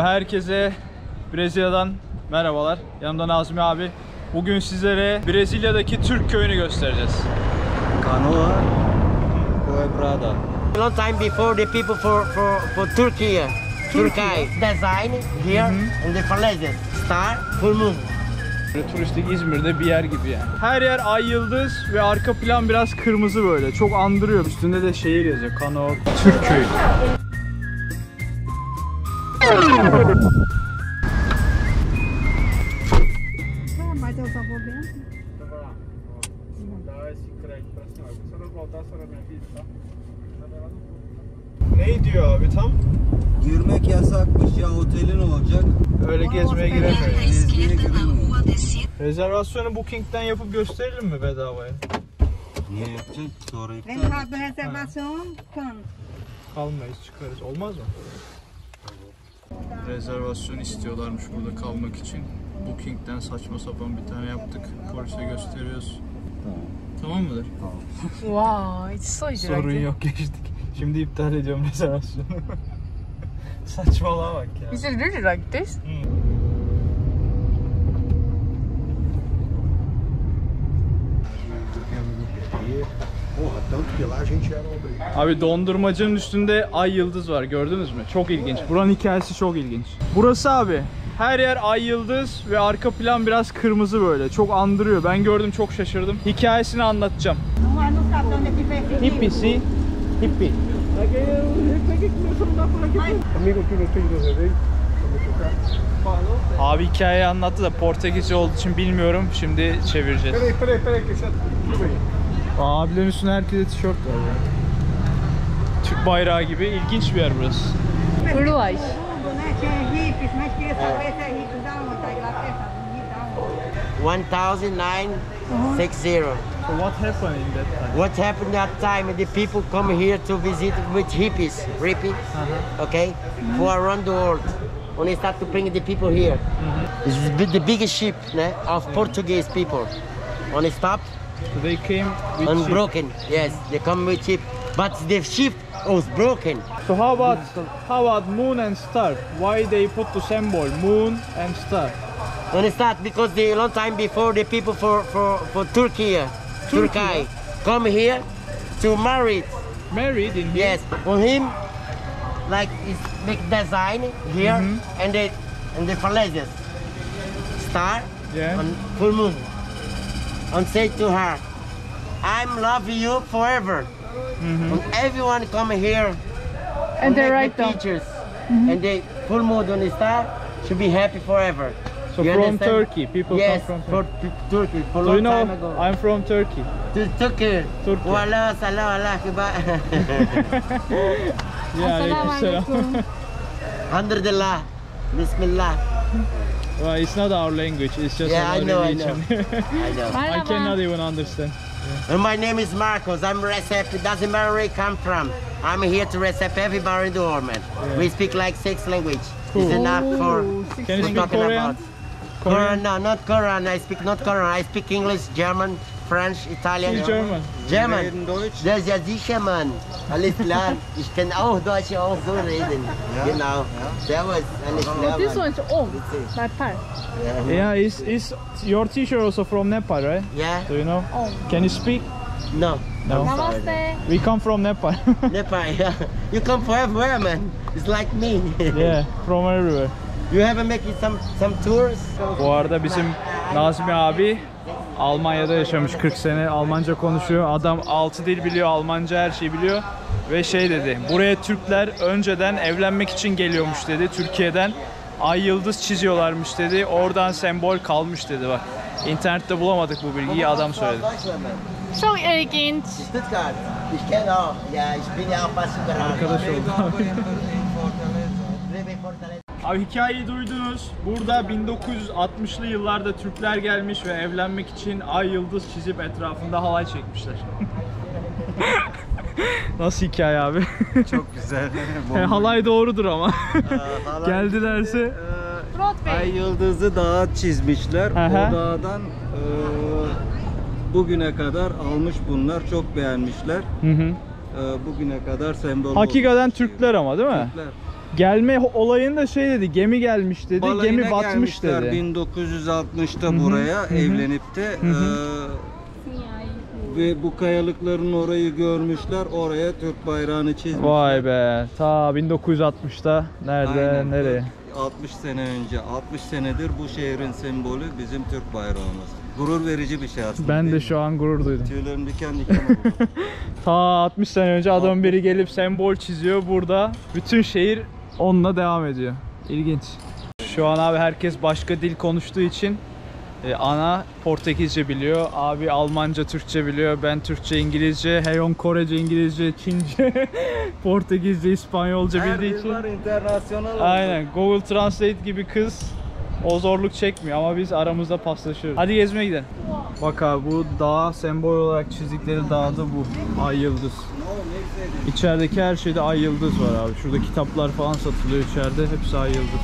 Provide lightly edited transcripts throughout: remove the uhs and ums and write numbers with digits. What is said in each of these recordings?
Herkese Brezilya'dan merhabalar. Yanımda Nazmi abi. Bugün sizlere Brezilya'daki Türk köyünü göstereceğiz. Canoa Quebrada. Long time before the people for Turkey, Turkey design here and the Falezes star full moon. Turistik İzmir'de bir yer gibi yani. Her yer ay yıldız ve arka plan biraz kırmızı böyle. Çok andırıyor. Üstünde de şehir yazıyor. Canoa Türk köyü. Ne diyor abi tam? Yürümek yasakmış ya, otelin olacak. Öyle gezmeye giremeyiz. Gezmeye giremeyiz. Rezervasyonu Booking'den yapıp gösterelim mi bedavaya? Niye yapacak? Sonra iptal. Kalmayız, çıkarız. Olmaz mı? Rezervasyon istiyorlarmış burada kalmak için. Booking'den saçma sapan bir tane yaptık. Polise gösteriyoruz. Tamam mıdır? Tamam. Wow, it's so easy. Sorun yok, geçtik. Şimdi iptal ediyorum rezervasyonu. Saçmalığa bak ya. Is it really like this? Abi dondurmacının üstünde ay yıldız var, gördünüz mü? Çok ilginç. Buranın hikayesi çok ilginç. Burası abi her yer ay yıldız ve arka plan biraz kırmızı böyle. Çok andırıyor. Ben gördüm, çok şaşırdım. Hikayesini anlatacağım. Hippisi, hippi. Abi hikayeyi anlattı da Portekizce olduğu için bilmiyorum. Şimdi çevireceğiz. Abilerin üstüne herkese tişört var ya. Türk bayrağı gibi ilginç bir yer burası. Blue eyes. 1960. So what happened in that time? What happened that time? The people come here to visit with hippies, okay, for around the world. When they start to bring the people here, this is the biggest ship of Portuguese people. When they stop, So they came with unbroken. Yes, they come with ship, but the ship was broken. So how about moon and star? Why they put the symbol moon and star? When they start, because the long time before the people for Turkey, Turkey come here to marry. Married in here? Yes, on him, like is make design here and the Falezes star Yeah. on full moon, and say to her, "I'm love you forever." And everyone come here And they make write the down. pictures, and the full moon on the star should be happy forever. So You from understand? Turkey, people Yes, come from Turkey. Turkey for So you long know, time ago. I'm from Turkey. Turkey. Turkey. Wala salam ala kiba. Yeah, aleykümselam. Alhamdulillah. Bismillah. Well, it's not our language, it's just Yeah, our I know. religion. I know. I cannot even understand. And my name is Marcos. I'm Recep. It doesn't matter where I come from. I'm here to receive everybody in the world, man. We speak like 6 languages. It's enough for Can you speak talking Korean? about. Korean? No, not Korean. I speak not Korean. I speak English, German, French, Italian. She's German. German. Reden Deutsch? Das ist ja sicher, Mann. Alles klar. Ich kann auch Deutsch auch so reden. Ja. Genau. Servus. Alles klar, This Mann. one is on. My part. Yeah, is your teacher also from Nepal, right? Yeah? Do you know? On. Can you speak? No. No. Namaste. We come from Nepal. Nepal, yeah. You come from everywhere, man. It's like me. Yeah, from everywhere. You haven't making some tours? Bu arada bizim Nazmi abi Almanya'da yaşamış 40 sene. Almanca konuşuyor. Adam 6 dil biliyor. Almanca her şeyi biliyor. Ve şey dedi. Buraya Türkler önceden evlenmek için geliyormuş dedi. Türkiye'den ay yıldız çiziyorlarmış dedi. Oradan sembol kalmış dedi bak. İnternette bulamadık bu bilgiyi. Adam söyledi. Çok ilginç. Stuttgart. Ich kenne auch. Ja, ich bin ja auch fast überall. Arkadaş oldu. Abi hikayeyi duydunuz. Burada 1960'lı yıllarda Türkler gelmiş ve evlenmek için ay yıldız çizip etrafında halay çekmişler. Nasıl hikaye abi? Çok güzel. Halay doğrudur ama. Halay- Geldilerse Broadway. Ay yıldızı dağa çizmişler. Aha. O dağdan bugüne kadar almış bunlar. Çok beğenmişler. Hı hı. Bugüne kadar sembol Hakikaten olmuş. Türkler ama değil mi? Türkler. Gelme olayında şey dedi, gemi gelmiş dedi, Balayına gemi batmış gelmişler dedi. 1960'ta buraya evlenip de ve bu kayalıkların orayı görmüşler, oraya Türk bayrağını çizmişler. Vay be, ta 1960'ta nerede, Aynen. nereye? 60 sene önce, 60 senedir bu şehrin sembolü bizim Türk bayrağımız. Gurur verici bir şey aslında. Ben de değil şu mi? an gurur duydum. Tüylerim diken diken oldu. Ta 60 sene önce adam biri gelip sembol çiziyor burada. Bütün şehir onunla devam ediyor. İlginç. Şu an abi herkes başka dil konuştuğu için ana Portekizce biliyor. Abi Almanca, Türkçe biliyor. Ben Türkçe, İngilizce, Heyon Korece, İngilizce, Çince, Portekizce, İspanyolca Her bildiği için. yıllar internasyonel oldu. Aynen. Google Translate gibi kız o zorluk çekmiyor ama biz aramızda paslaşıyoruz. Hadi gezmeye gidelim. Bak abi bu dağ sembol olarak çizdikleri dağda bu. Ay yıldız. İçerideki her şeyde ay yıldız var abi. Şurada kitaplar falan satılıyor içeride. Hepsi ay yıldız.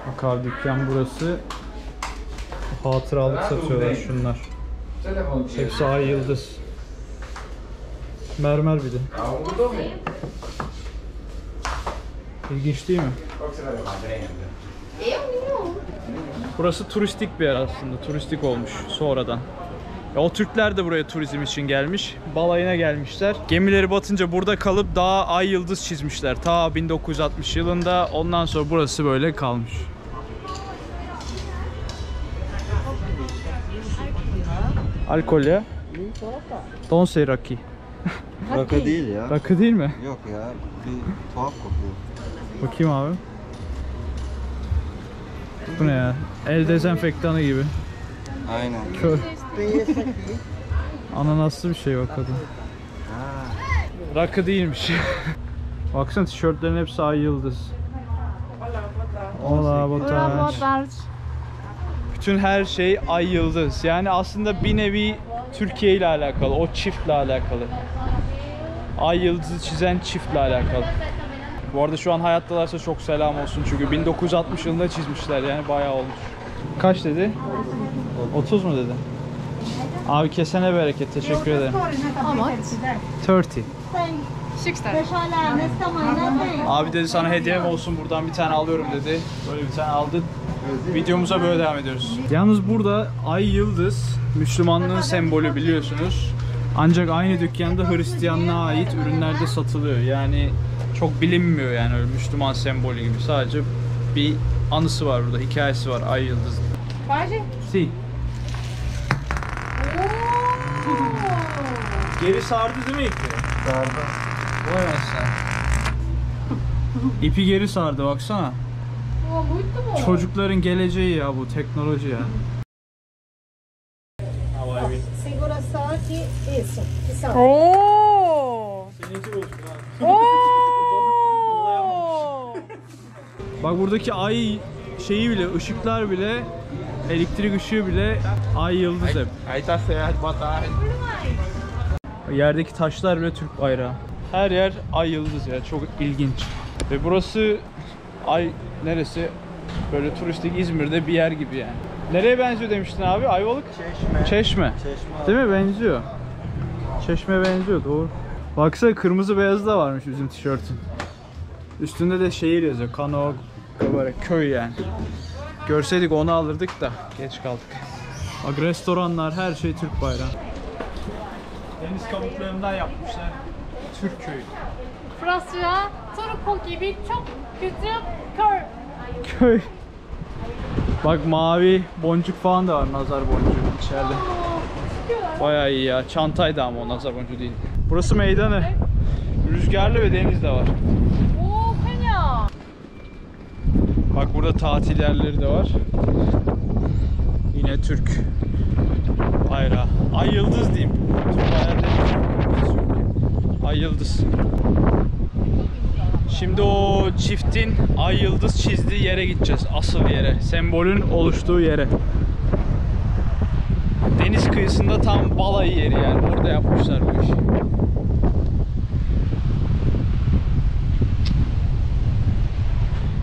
Bak abi dükkan burası. Hatıralık satıyorlar şunlar. Hepsi ay yıldız. Mermer bir de. İlginç değil mi? Burası turistik bir yer aslında. Turistik olmuş sonradan. O Türkler de buraya turizm için gelmiş. Balayına gelmişler. Gemileri batınca burada kalıp daha ay yıldız çizmişler. Ta 1960 yılında. Ondan sonra burası böyle kalmış. Alkol ya. Don't say Rocky. Rakı değil ya. Rakı değil mi? Yok ya. Bir tuhaf kokuyor. Bakayım abi. Bu ne ya? El dezenfektanı gibi. Aynen. Kör. Ananaslı bir şey bakalım. Rakı değilmiş. Baksana tişörtlerin hepsi ay yıldız. Hola, boa tarde. Bütün her şey ay yıldız. Yani aslında bir nevi Türkiye ile alakalı, o çiftle alakalı. Ay yıldızı çizen çiftle alakalı. Bu arada şu an hayattalarsa çok selam olsun çünkü 1960 yılında çizmişler yani bayağı olmuş. Kaç dedi? 30 mu dedi? Abi kesene bereket, teşekkür ederim. How much? 30. 60. Abi dedi sana hediyem olsun buradan bir tane alıyorum dedi. Böyle bir tane aldı. Videomuza böyle devam ediyoruz. Yalnız burada ay yıldız Müslümanlığın sembolü biliyorsunuz. Ancak aynı dükkanda Hristiyanlığa ait ürünler de satılıyor. Yani çok bilinmiyor yani öyle Müslüman sembolü gibi. Sadece bir anısı var burada, hikayesi var ay yıldızın. Pode? Si. Geri sardı değil mi ipi? Sardı. Vay anasını. İpi geri sardı baksana. Oh, muito bom. Çocukların geleceği ya bu teknoloji ya. Segura só aqui, isso. Que são. Oh! Oh! Bak buradaki ay şeyi bile, ışıklar bile, elektrik ışığı bile ay yıldız hep. Aí tá certo, boa tarde. Yerdeki taşlar bile Türk bayrağı. Her yer ay yıldız ya, çok ilginç. Ve burası ay neresi? Böyle turistik İzmir'de bir yer gibi yani. Nereye benziyor demiştin abi? Ayvalık? Çeşme. Çeşme. Çeşme. Değil mi? Benziyor. Çeşme benziyor, doğru. Baksana kırmızı beyazı da varmış bizim tişörtün. Üstünde de şehir yazıyor. Kano, böyle köy yani. Görseydik onu alırdık da geç kaldık. Bak restoranlar, her şey Türk bayrağı. Deniz kabuklarından yapmışlar. Türk köyü. Burası Turku gibi çok küçük köy. Köy. Bak mavi boncuk falan da var, nazar boncuğu içeride. Bayağı iyi ya. Çantaydı ama o nazar boncuğu değil. Burası meydanı. Rüzgarlı ve deniz de var. Oh, fena. Bak burada tatil yerleri de var. Yine Türk bayrağı. Ay yıldız diyeyim. Türk bayrağı değil. Ay yıldız. Şimdi o çiftin ay yıldız çizdiği yere gideceğiz. Asıl yere. Sembolün oluştuğu yere. Deniz kıyısında tam balayı yeri yani. Orada yapmışlar bu işi.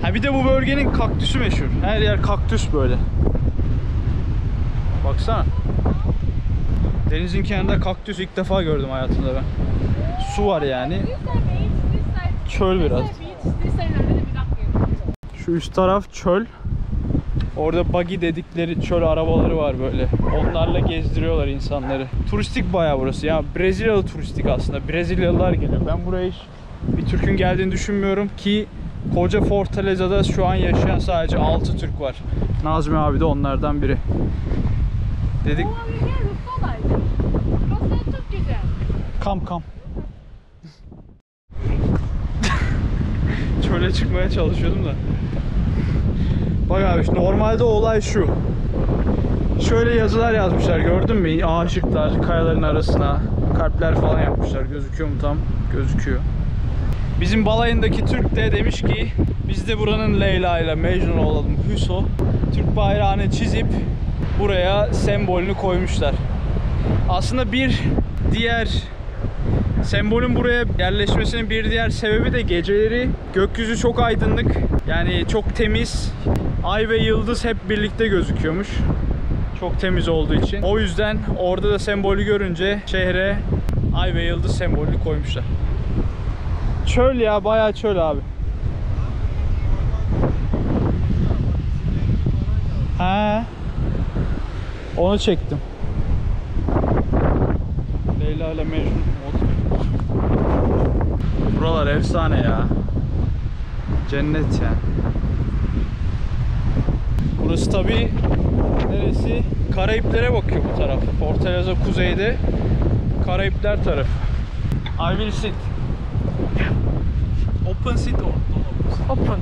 Ha bir de bu bölgenin kaktüsü meşhur. Her yer kaktüs böyle. Baksana. Denizin kenarında kaktüs ilk defa gördüm hayatımda ben. Su var yani. Çöl biraz. Şu üst taraf çöl. Orada buggy dedikleri çöl arabaları var böyle. Onlarla gezdiriyorlar insanları. Turistik bayağı burası ya. Brezilyalı turistik aslında. Brezilyalılar geliyor. Ben buraya hiç bir Türk'ün geldiğini düşünmüyorum ki koca Fortaleza'da şu an yaşayan sadece 6 Türk var. Nazmi abi de onlardan biri. Dedik kam. Çöle çıkmaya çalışıyordum da. Bak abi normalde olay şu. Şöyle yazılar yazmışlar, gördün mü? Aşıklar kayaların arasına kalpler falan yapmışlar. Gözüküyor mu tam? Gözüküyor. Bizim balayındaki Türk de demiş ki biz de buranın Leyla ile Mecnun olalım. Hüso Türk bayrağını çizip buraya sembolünü koymuşlar. Aslında bir diğer sembolün buraya yerleşmesinin bir diğer sebebi de geceleri gökyüzü çok aydınlık. Yani çok temiz. Ay ve yıldız hep birlikte gözüküyormuş. Çok temiz olduğu için. O yüzden orada da sembolü görünce şehre ay ve yıldız sembolünü koymuşlar. Çöl ya, bayağı çöl abi. He. Onu çektim. Leyla ile Mecnun. Buralar efsane ya. Cennet yani. Burası tabii neresi? Karayiplere bakıyor bu taraf. Fortaleza kuzeyde. Karayipler tarafı. I will sit. Open sit or 오픈.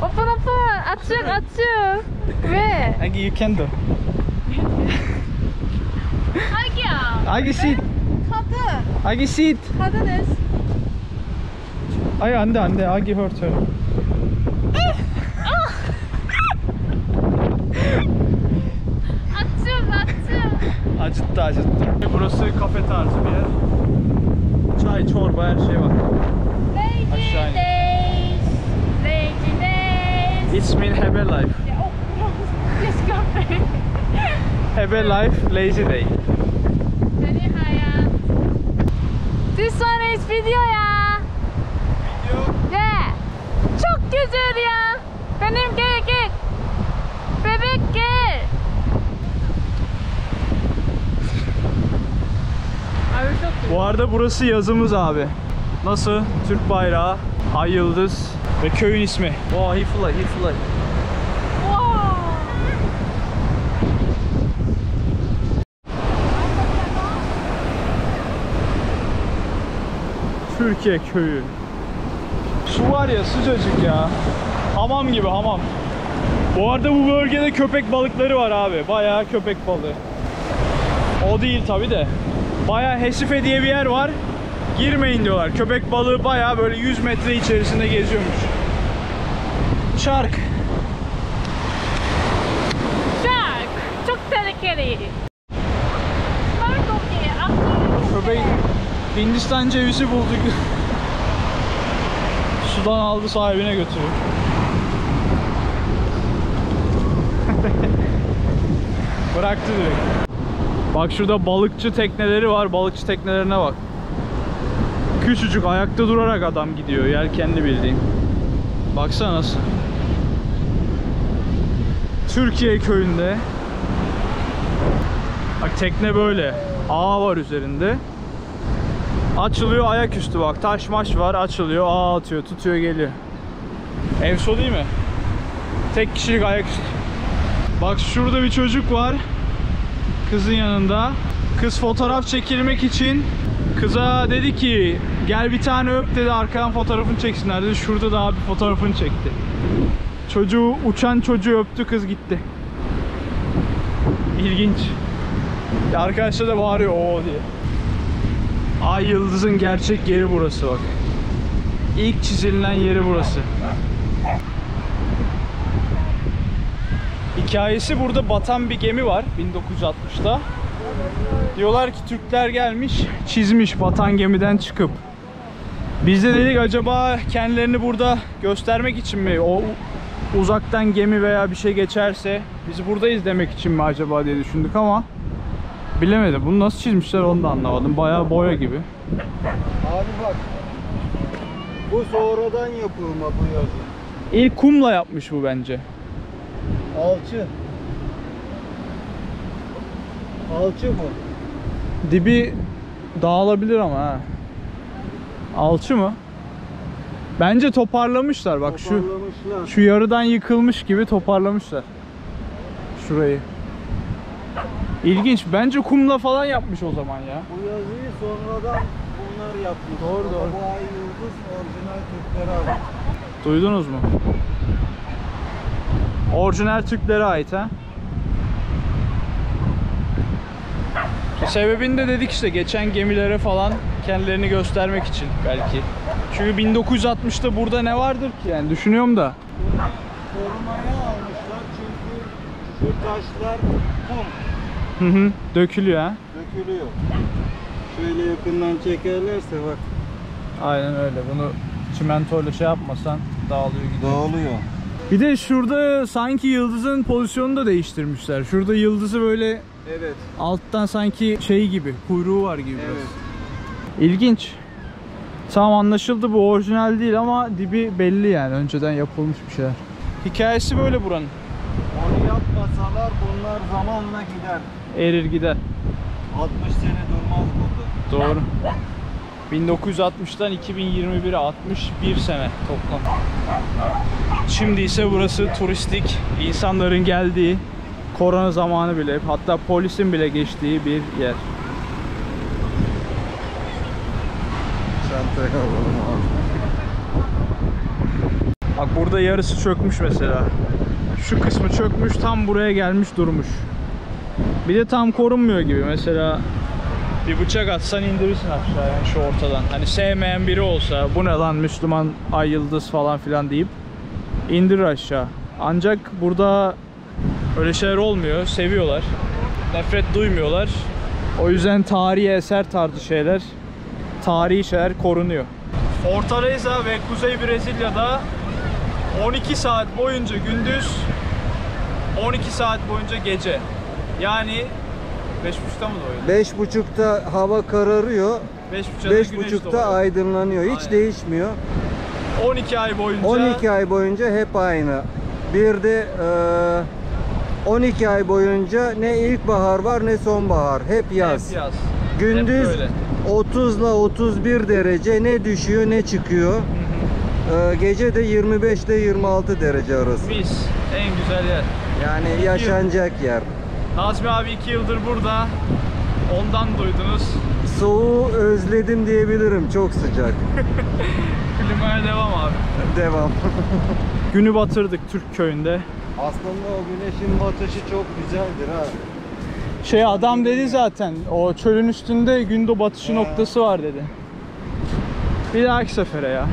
오픈 아츠. 왜? Agi, you can do. 아기야. Agi sit. 카드. Agi sit. 카드 데스. Ay ande Agi hurt her. Acıttı. Burası kafe tarzı bir yer. Çay, çorba, her şey var. Aşağı in. Lazy days. It's mean have a life. Yes, cafe. Have a life, lazy day. Very high. This one is video ya. Video. Yeah. Çok güzel ya. Benim gel. Bebek gel. Bu arada burası yazımız abi. Nasıl? Türk bayrağı, ay yıldız ve köyün ismi. Oh, he fly. Wow. Türkiye köyü. Su var ya, sıcacık ya. Hamam gibi hamam. Bu arada bu bölgede köpek balıkları var abi. Bayağı köpek balığı. O değil tabi de. Bayağı Hesife diye bir yer var. Girmeyin diyorlar. Köpek balığı bayağı böyle 100 metre içerisinde geziyormuş. Shark. Çok tehlikeli. Köpek Hindistan cevizi bulduk. Sudan aldı, sahibine götürüyor. Bıraktı direkt. Bak şurada balıkçı tekneleri var. Balıkçı teknelerine bak. Küçücük, ayakta durarak adam gidiyor. Yelkenli bildiğin. Baksana nasıl. Türkiye köyünde. Bak tekne böyle. Ağ var üzerinde. Açılıyor ayaküstü bak. Taş maş var, açılıyor. Ağ atıyor, tutuyor, geliyor. Evso değil mi? Tek kişilik ayaküstü. Bak şurada bir çocuk var. Kızın yanında. Kız fotoğraf çekilmek için kıza dedi ki gel bir tane öp dedi, arkadan fotoğrafını çeksinler dedi. Şurada da abi fotoğrafını çekti. Çocuğu, uçan çocuğu öptü, kız gitti. İlginç. Ya arkadaşlar da bağırıyor o diye. Ay yıldızın gerçek yeri burası bak. İlk çizilen yeri burası. Hikayesi, burada batan bir gemi var 1960'da. Diyorlar ki Türkler gelmiş, çizmiş batan gemiden çıkıp. Biz de dedik acaba kendilerini burada göstermek için mi? O uzaktan gemi veya bir şey geçerse biz buradayız demek için mi acaba diye düşündük ama bilemedim. Bunu nasıl çizmişler onu da anlamadım. Bayağı boya gibi. Abi bak. Bu sonradan yapılma bu yazı. İlk kumla yapmış bu bence. Alçı. Alçı bu. Dibi dağılabilir ama ha. Alçı mı? Bence toparlamışlar bak Toparlamışlar. şu yarıdan yıkılmış gibi toparlamışlar. Şurayı. İlginç. Bence kumla falan yapmış o zaman ya. Bu yazıyı sonradan bunlar yapmış. Doğru, Ama doğru. Bu ay yıldız orijinal Türklere ait. Duydunuz mu? Orijinal Türklere ait ha. Sebebini de dedik işte geçen gemilere falan kendilerini göstermek için belki. Çünkü 1960'ta burada ne vardır ki yani düşünüyorum da. Korumaya almışlar çünkü şu taşlar kum. Dökülüyor ha. Dökülüyor. Şöyle yakından çekerlerse bak. Aynen öyle. Bunu çimentoyla şey yapmasan dağılıyor gidiyor. Dağılıyor. Bir de şurada sanki yıldızın pozisyonunu da değiştirmişler. Şurada yıldızı böyle Evet. alttan sanki şey gibi, kuyruğu var gibi biraz. Evet. İlginç. Tamam anlaşıldı, bu orijinal değil ama dibi belli yani önceden yapılmış bir şeyler. Hikayesi böyle buranın. Onu yapmasalar bunlar zamanla gider. Erir gider. 60 sene durmaz burada. Doğru. 1960'dan 2021'e 61 sene toplam. Şimdi ise burası turistik, insanların geldiği, korona zamanı bile, hatta polisin bile geçtiği bir yer. Çantayı alalım abi. Bak burada yarısı çökmüş mesela. Şu kısmı çökmüş, tam buraya gelmiş durmuş. Bir de tam korunmuyor gibi. Mesela bir bıçak atsan indirirsin aşağı yani şu ortadan. Hani sevmeyen biri olsa bu ne lan Müslüman ay yıldız falan filan deyip indirir aşağı. Ancak burada öyle şeyler olmuyor. Seviyorlar. Nefret duymuyorlar. O yüzden tarihi eser tarzı şeyler, tarihi şeyler korunuyor. Fortaleza ve Kuzey Brezilya'da 12 saat boyunca gündüz, 12 saat boyunca gece. Yani 5.30'da mı doğuyor? 5.30'da hava kararıyor. 5.30'da aydınlanıyor. Hiç Aynen. değişmiyor. 12 ay boyunca. 12 ay boyunca hep aynı. Bir de 12 ay boyunca ne ilkbahar var ne sonbahar. Hep yaz. Hep yaz. Gündüz Hep böyle. 30 ile 31 derece, ne düşüyor ne çıkıyor. Gece de 25 ile 26 derece arası. Mis. En güzel yer. Yani yaşanacak yer. Nazmi abi 2 yıldır burada. Ondan duydunuz. Soğuğu özledim diyebilirim. Çok sıcak. Klimaya devam abi. Devam. Günü batırdık Türk köyünde. Aslında o güneşin batışı çok güzeldir ha. Adam dedi zaten, o çölün üstünde günde batışı noktası var dedi. Bir dahaki sefere ya.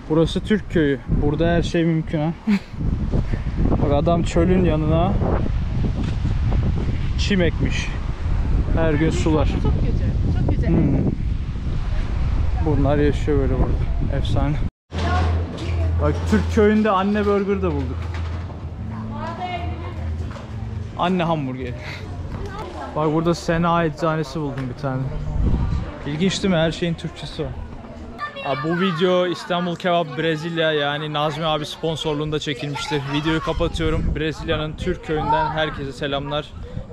Burası Türk köyü. Burada her şey mümkün ha. Bak adam çölün yanına çim ekmiş. Her gün sular. Çok güzel. Çok güzel. Bunlar yaşıyor böyle burada. Efsane. Bak Türk köyünde anne burger da bulduk. Anne hamburgeri. Bak burada Sena eczanesi buldum bir tane. İlginç değil mi? Her şeyin Türkçesi var. Abi bu video İstanbul Kebap Brezilya, yani Nazmi abi sponsorluğunda çekilmiştir. Videoyu kapatıyorum. Brezilya'nın Türk köyünden herkese selamlar.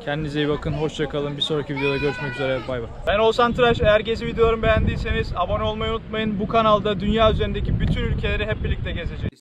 Kendinize iyi bakın. Hoşça kalın. Bir sonraki videoda görüşmek üzere. Bay bay. Ben Oğuzhan Tıraş. Eğer gezi videolarımı beğendiyseniz abone olmayı unutmayın. Bu kanalda dünya üzerindeki bütün ülkeleri hep birlikte gezeceğiz.